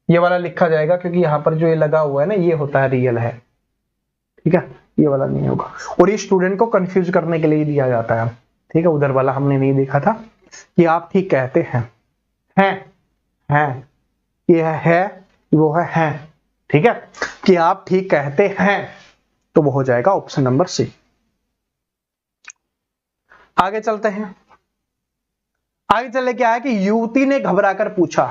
ये वाला लिखा जाएगा क्योंकि यहां पर जो ये लगा हुआ है ना, ये होता है रियल है। ठीक है, ये वाला नहीं होगा, और ये स्टूडेंट को कंफ्यूज करने के लिए दिया जाता है। ठीक है, उधर वाला हमने नहीं देखा था कि आप ठीक कहते हैं, हैं, ये है, वो है। ठीक है, कि आप ठीक कहते हैं, तो वो हो जाएगा ऑप्शन नंबर सी। आगे चलते हैं। आगे चले क्या है कि युवती ने घबराकर पूछा।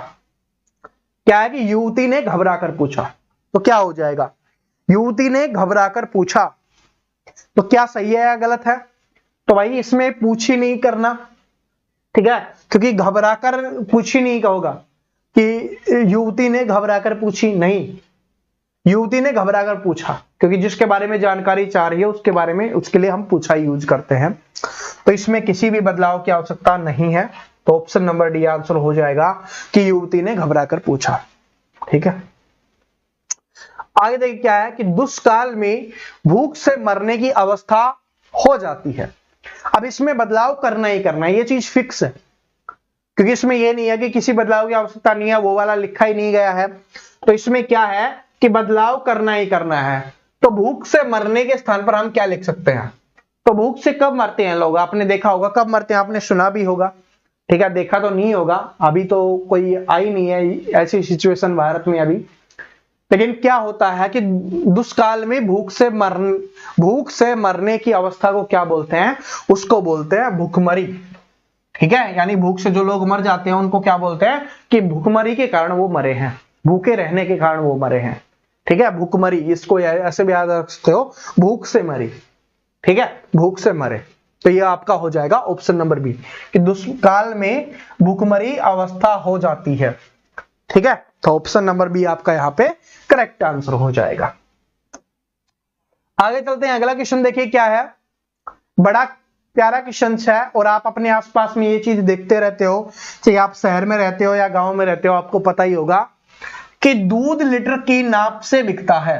क्या है कि युवती ने घबराकर पूछा, तो क्या हो जाएगा, युवती ने घबराकर पूछा। तो क्या सही है या गलत है, तो भाई इसमें पूछ ही नहीं करना। ठीक है, क्योंकि घबराकर पूछ ही नहीं कहोगा कि युवती ने घबराकर पूछी, नहीं, युवती ने घबराकर पूछा, क्योंकि जिसके बारे में जानकारी चाह रही है उसके बारे में, उसके लिए हम पूछा यूज करते हैं। तो इसमें किसी भी बदलाव की आवश्यकता नहीं है। तो ऑप्शन नंबर डी आंसर हो जाएगा कि युवती ने घबराकर पूछा। ठीक है, आगे देखिए क्या है कि दुष्काल में भूख से मरने की अवस्था हो जाती है। अब इसमें बदलाव करना ही करना है, ये चीज फिक्स है, क्योंकि इसमें ये नहीं है कि किसी बदलाव की आवश्यकता नहीं है, वो वाला लिखा ही नहीं गया है। तो इसमें क्या है कि बदलाव करना ही करना है। तो भूख से मरने के स्थान पर हम क्या लिख सकते हैं? तो भूख से कब मरते हैं लोग? आपने देखा होगा कब मरते हैं, आपने सुना भी होगा, ठीक है, देखा तो नहीं होगा, अभी तो कोई आई नहीं है ऐसी सिचुएशन भारत में अभी। लेकिन क्या होता है कि दुष्काल में भूख से मरने की अवस्था को क्या बोलते हैं? उसको बोलते हैं भूखमरी, ठीक है। यानी भूख से जो लोग मर जाते हैं उनको क्या बोलते हैं कि भूखमरी के कारण वो मरे हैं, भूखे रहने के कारण वो मरे हैं, ठीक है, भूखमरी। इसको ऐसे भी याद रख सकते हो, भूख से मरी, ठीक है, भूख से मरे। तो ये आपका हो जाएगा ऑप्शन नंबर बी कि दुष्काल में भूखमरी अवस्था हो जाती है, ठीक है। तो ऑप्शन नंबर बी आपका यहां पे करेक्ट आंसर हो जाएगा। आगे चलते हैं, अगला क्वेश्चन देखिए क्या है, बड़ा प्यारा क्वेश्चन है और आप अपने आसपास में ये चीज देखते रहते हो, चाहे आप शहर में रहते हो या गांव में रहते हो, आपको पता ही होगा कि दूध लीटर की नाप से बिकता है।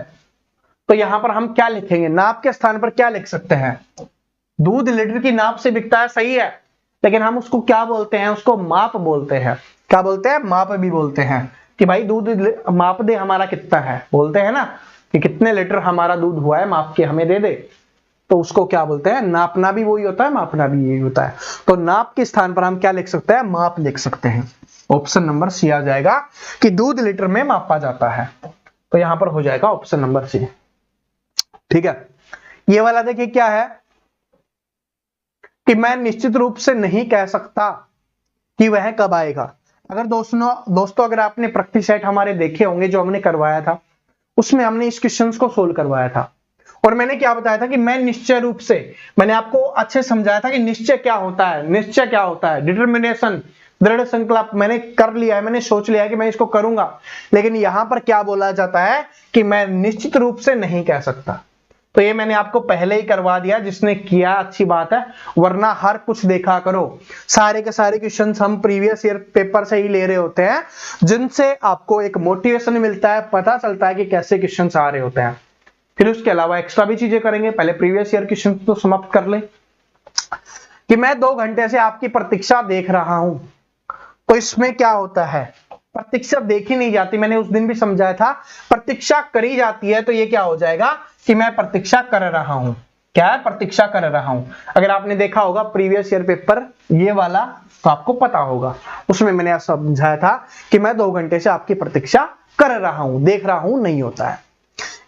तो यहां पर हम क्या लिखेंगे? नाप के स्थान पर क्या लिख सकते हैं? दूध लीटर की नाप से बिकता है, सही है, लेकिन हम उसको क्या बोलते हैं? उसको माप बोलते हैं। क्या बोलते हैं? माप भी बोलते हैं कि भाई दूध माप दे हमारा कितना है, बोलते हैं ना कि कितने लीटर हमारा दूध हुआ है, माप के हमें दे दे। तो उसको क्या बोलते हैं? नापना भी वही होता है, मापना भी यही होता है। तो नाप के स्थान पर हम क्या लिख सकते हैं? माप लिख सकते हैं। ऑप्शन नंबर सी आ जाएगा कि दूध लीटर में मापा जाता है। तो यहां पर हो जाएगा ऑप्शन नंबर सी, ठीक है। ये वाला देखिए क्या है कि मैं निश्चित रूप से नहीं कह सकता कि वह कब आएगा। अगर दोस्तों अगर आपने प्रैक्टिस सेट हमारे देखे होंगे जो हमने करवाया था, उसमें हमने इस क्वेश्चन को सोल्व करवाया था और मैंने क्या बताया था कि मैं निश्चय रूप से, मैंने आपको अच्छे समझाया था कि निश्चय क्या होता है, निश्चय क्या होता है, डिटर्मिनेशन, दृढ़ संकल्प। मैंने कर लिया है, मैंने सोच लिया है कि मैं इसको करूंगा, लेकिन यहां पर क्या बोला जाता है कि मैं निश्चित रूप से नहीं कह सकता। तो ये मैंने आपको पहले ही करवा दिया, जिसने किया अच्छी बात है, वरना हर कुछ देखा करो, सारे के सारे क्वेश्चन हम प्रीवियस ईयर पेपर से ही ले रहे होते हैं, जिनसे आपको एक मोटिवेशन मिलता है, पता चलता है कि कैसे क्वेश्चन आ रहे होते हैं। फिर उसके अलावा एक्स्ट्रा भी चीजें करेंगे, पहले प्रीवियस ईयर क्वेश्चन तो समाप्त कर ले। कि मैं 2 घंटे से आपकी प्रतीक्षा देख रहा हूं, तो इसमें क्या होता है? प्रतीक्षा देखी नहीं जाती, मैंने उस दिन भी समझाया था, प्रतीक्षा करी जाती है। तो ये क्या हो जाएगा कि मैं प्रतीक्षा कर रहा हूं। क्या है? प्रतीक्षा कर रहा हूं। अगर आपने देखा होगा प्रीवियस ईयर पेपर ये वाला, तो आपको पता होगा, उसमें मैंने समझाया था कि मैं 2 घंटे से आपकी प्रतीक्षा कर रहा हूं, देख रहा हूं नहीं होता है।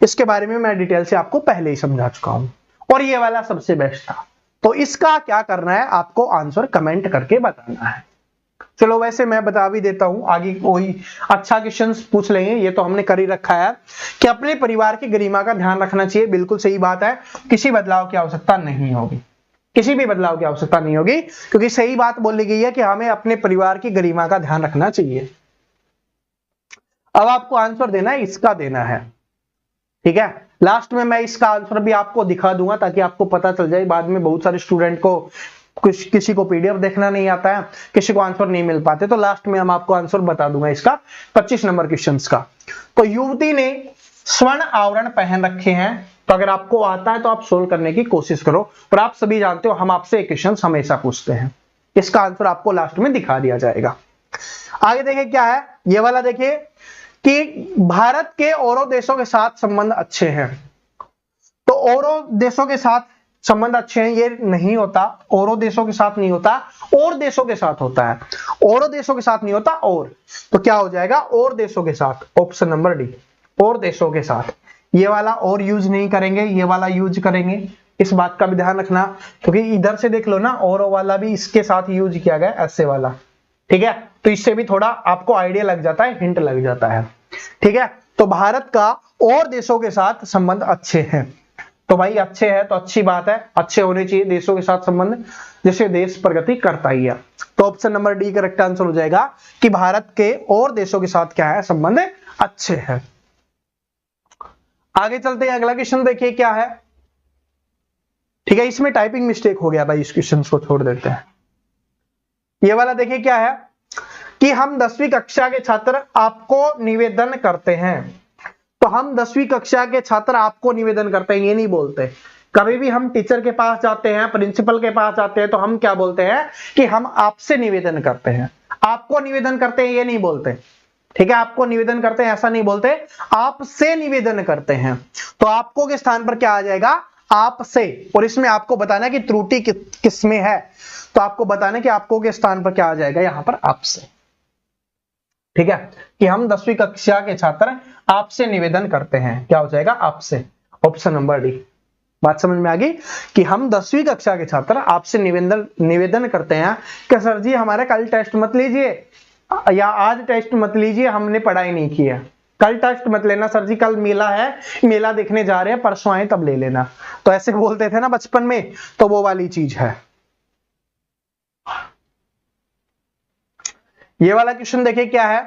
इसके बारे में मैं डिटेल से आपको पहले ही समझा चुका हूं और ये वाला सबसे बेस्ट था। तो इसका क्या करना है? आपको आंसर कमेंट करके बताना है। चलो वैसे मैं बता भी देता हूं, आगे कोई अच्छा क्वेश्चन पूछ लेंगे, ये तो हमने कर ही रखा है कि अपने परिवार की गरिमा का ध्यान रखना चाहिए। बिल्कुल सही बात है, किसी बदलाव की आवश्यकता नहीं होगी, किसी भी बदलाव की आवश्यकता नहीं होगी, क्योंकि सही बात बोली गई है कि हमें अपने परिवार की गरिमा का ध्यान रखना चाहिए। अब आपको आंसर देना है, इसका देना है, ठीक है। लास्ट में मैं इसका आंसर भी आपको दिखा दूंगा ताकि आपको पता चल जाए। बाद में बहुत सारे स्टूडेंट को किसी को पीडीएफ देखना नहीं आता है, किसी को आंसर नहीं मिल पाते, तो लास्ट में हम आपको आंसर बता दूंगा इसका 25 नंबर क्वेश्चन का। तो युवती ने स्वर्ण आवरण पहन रखे हैं, तो अगर आपको आता है तो आप सोल्व करने की कोशिश करो। और आप सभी जानते हो हम आपसे क्वेश्चन हमेशा पूछते हैं, इसका आंसर आपको लास्ट में दिखा दिया जाएगा। आगे देखिए क्या है, ये वाला देखिए कि भारत के औरों देशों के साथ संबंध अच्छे हैं। तो औरों देशों के साथ संबंध अच्छे हैं, ये नहीं होता, औरों देशों के साथ नहीं होता, और देशों के साथ होता है। औरों देशों के साथ नहीं होता, और, तो क्या हो जाएगा? और देशों के साथ, ऑप्शन नंबर डी, और देशों के साथ। ये वाला और यूज नहीं करेंगे, ये वाला यूज करेंगे, इस बात का भी ध्यान रखना, क्योंकि इधर से देख लो ना, और वाला भी इसके साथ यूज किया गया, ऐसे वाला, ठीक है। तो इससे भी थोड़ा आपको आइडिया लग जाता है, हिंट लग जाता है, ठीक है। तो भारत का और देशों के साथ संबंध अच्छे हैं, तो भाई अच्छे हैं तो अच्छी बात है, अच्छे होने चाहिए देशों के साथ संबंध, जिससे देश प्रगति करता ही है। तो option number D correct answer हो जाएगा कि भारत के और देशों के साथ क्या है? संबंध अच्छे हैं। आगे चलते हैं, अगला क्वेश्चन देखिए क्या है, ठीक है। इसमें टाइपिंग मिस्टेक हो गया भाई, इस क्वेश्चन को छोड़ देते हैं। ये वाला देखिए क्या है कि हम 10वीं कक्षा के छात्र आपको निवेदन करते हैं। तो हम 10वीं कक्षा के छात्र आपको निवेदन करते हैं, ये नहीं बोलते, कभी भी हम टीचर के पास जाते हैं, प्रिंसिपल के पास जाते हैं, तो हम क्या बोलते हैं कि हम आपसे निवेदन करते हैं, आपको निवेदन करते हैं ये नहीं बोलते, ठीक है, आपको निवेदन करते हैं ऐसा नहीं बोलते, आपसे निवेदन करते हैं। तो आपको के स्थान पर क्या आ जाएगा, आपसे। और इसमें आपको बताना है कि त्रुटि किसमें है, तो आपको बताना है कि आपको के स्थान पर क्या आ जाएगा, यहां पर आपसे, ठीक है, कि हम 10वीं कक्षा के छात्र आपसे निवेदन करते हैं, क्या हो जाएगा, आपसे। Option number D. बात समझ में आ गई कि हम 10वीं कक्षा के छात्र आपसे निवेदन करते हैं कि सर जी हमारा कल टेस्ट मत लीजिए या आज टेस्ट मत लीजिए, हमने पढ़ाई नहीं की है, कल टेस्ट मत लेना सर जी, कल मेला है, मेला देखने जा रहे हैं, परसों आए तब ले लेना। तो ऐसे बोलते थे ना बचपन में, तो वो वाली चीज है। ये वाला क्वेश्चन देखिए क्या है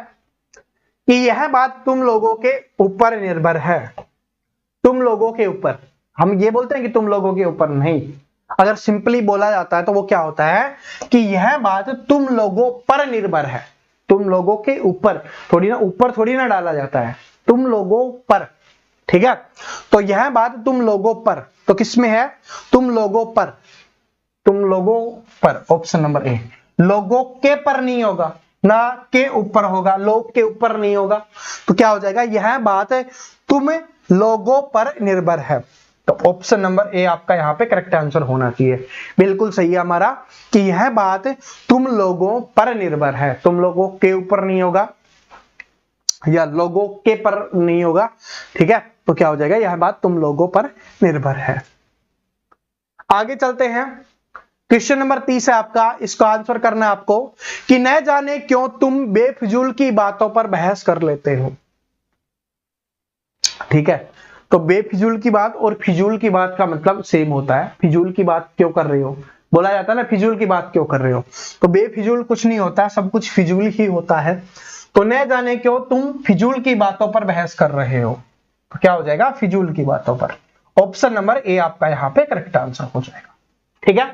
कि यह बात तुम लोगों के ऊपर निर्भर है, तुम लोगों के ऊपर। हम ये बोलते हैं कि तुम लोगों के ऊपर नहीं, अगर सिंपली बोला जाता है तो वो क्या होता है कि यह बात तुम लोगों पर निर्भर है, तुम लोगों के ऊपर, ऊपर थोड़ी ना डाला जाता है, तुम लोगों पर, ठीक है। तो यह बात तुम लोगों पर, तो किसमें है, तुम लोगों पर, तुम लोगों पर, ऑप्शन नंबर ए। लोगों के पर नहीं होगा, ना के ऊपर होगा, लोग के ऊपर नहीं होगा, तो क्या हो जाएगा, यह बात तुम लोगों पर निर्भर है। तो ऑप्शन नंबर ए आपका यहां पे करेक्ट आंसर होना चाहिए। बिल्कुल सही है हमारा कि यह बात तुम लोगों पर निर्भर है, तुम लोगों के ऊपर नहीं होगा या लोगों के पर नहीं होगा, ठीक है। तो क्या हो जाएगा, यह बात तुम लोगों पर निर्भर है। आगे चलते हैं, क्वेश्चन नंबर 30 है आपका, इसका आंसर करना है आपको कि न जाने क्यों तुम बेफिजूल की बातों पर बहस कर लेते हो, ठीक है। तो बेफिजूल की बात और फिजूल की बात का मतलब सेम होता है। फिजूल की बात क्यों कर रहे हो, बोला जाता है ना फिजूल की बात क्यों कर रहे हो, तो बेफिजूल कुछ नहीं होता, सब कुछ फिजूल ही होता है। तो न जाने क्यों तुम फिजूल की बातों पर बहस कर रहे हो, तो क्या हो जाएगा, फिजूल की बातों पर। ऑप्शन नंबर ए आपका यहाँ पे करेक्ट आंसर हो जाएगा, ठीक है।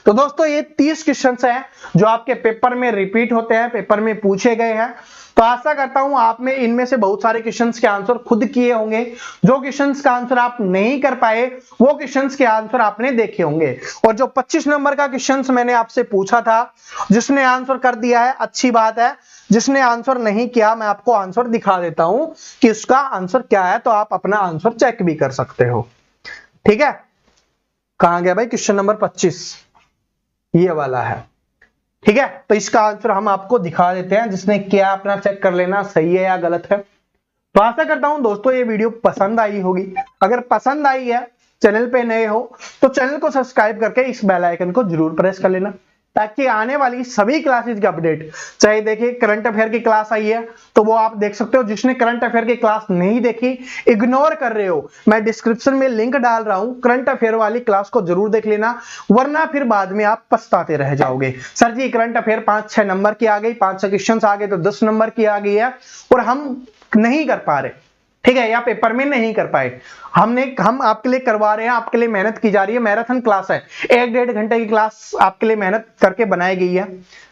तो दोस्तों ये 30 क्वेश्चंस हैं जो आपके पेपर में रिपीट होते हैं, पेपर में पूछे गए हैं। तो आशा करता हूं आप में इनमें से बहुत सारे क्वेश्चंस के आंसर खुद किए होंगे, जो क्वेश्चंस का आंसर आप नहीं कर पाए वो क्वेश्चंस के आंसर आपने देखे होंगे। और जो 25 नंबर का क्वेश्चंस मैंने आपसे पूछा था, जिसने आंसर कर दिया है अच्छी बात है, जिसने आंसर नहीं किया मैं आपको आंसर दिखा देता हूं कि उसका आंसर क्या है, तो आप अपना आंसर चेक भी कर सकते हो, ठीक है। कहां गया भाई क्वेश्चन नंबर 25, ये वाला है, ठीक है। तो इसका आंसर हम आपको दिखा देते हैं, जिसने किया अपना चेक कर लेना सही है या गलत है। तो आशा करता हूं दोस्तों ये वीडियो पसंद आई होगी, अगर पसंद आई है, चैनल पे नए हो तो चैनल को सब्सक्राइब करके इस बेल आइकन को जरूर प्रेस कर लेना, ताकि आने वाली सभी क्लासेस की अपडेट, चाहे देखिए करंट अफेयर की क्लास आई है तो वो आप देख सकते हो, जिसने करंट अफेयर की क्लास नहीं देखी, इग्नोर कर रहे हो, मैं डिस्क्रिप्शन में लिंक डाल रहा हूं, करंट अफेयर वाली क्लास को जरूर देख लेना, वरना फिर बाद में आप पछताते रह जाओगे। सर जी करंट अफेयर 5-6 नंबर की आ गई, 5-6 क्वेश्चन आ गए, तो 10 नंबर की आ गई है और हम नहीं कर पा रहे, ठीक है, या पेपर में नहीं कर पाए। हम आपके लिए करवा रहे हैं, आपके लिए मेहनत की जा रही है, मैराथन क्लास है, 1-1.5 घंटे की क्लास आपके लिए मेहनत करके बनाई गई है,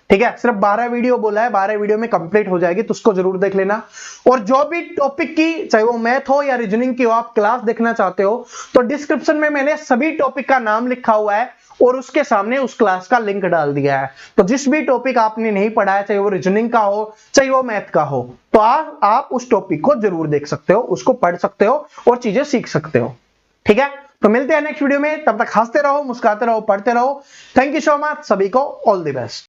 ठीक है। सिर्फ 12 वीडियो बोला है, 12 वीडियो में कंप्लीट हो जाएगी, तो उसको जरूर देख लेना। और जो भी टॉपिक की, चाहे वो मैथ हो या रीजनिंग की हो, आप क्लास देखना चाहते हो तो डिस्क्रिप्शन में मैंने सभी टॉपिक का नाम लिखा हुआ है और उसके सामने उस क्लास का लिंक डाल दिया है। तो जिस भी टॉपिक आपने नहीं पढ़ा है, चाहे वो रीजनिंग का हो चाहे वो मैथ का हो, तो आप उस टॉपिक को जरूर देख सकते हो, उसको पढ़ सकते हो और चीजें सीख सकते हो, ठीक है। तो मिलते हैं नेक्स्ट वीडियो में, तब तक हंसते रहो, मुस्कुराते रहो, पढ़ते रहो। थैंक यू सो मच, सभी को ऑल द बेस्ट।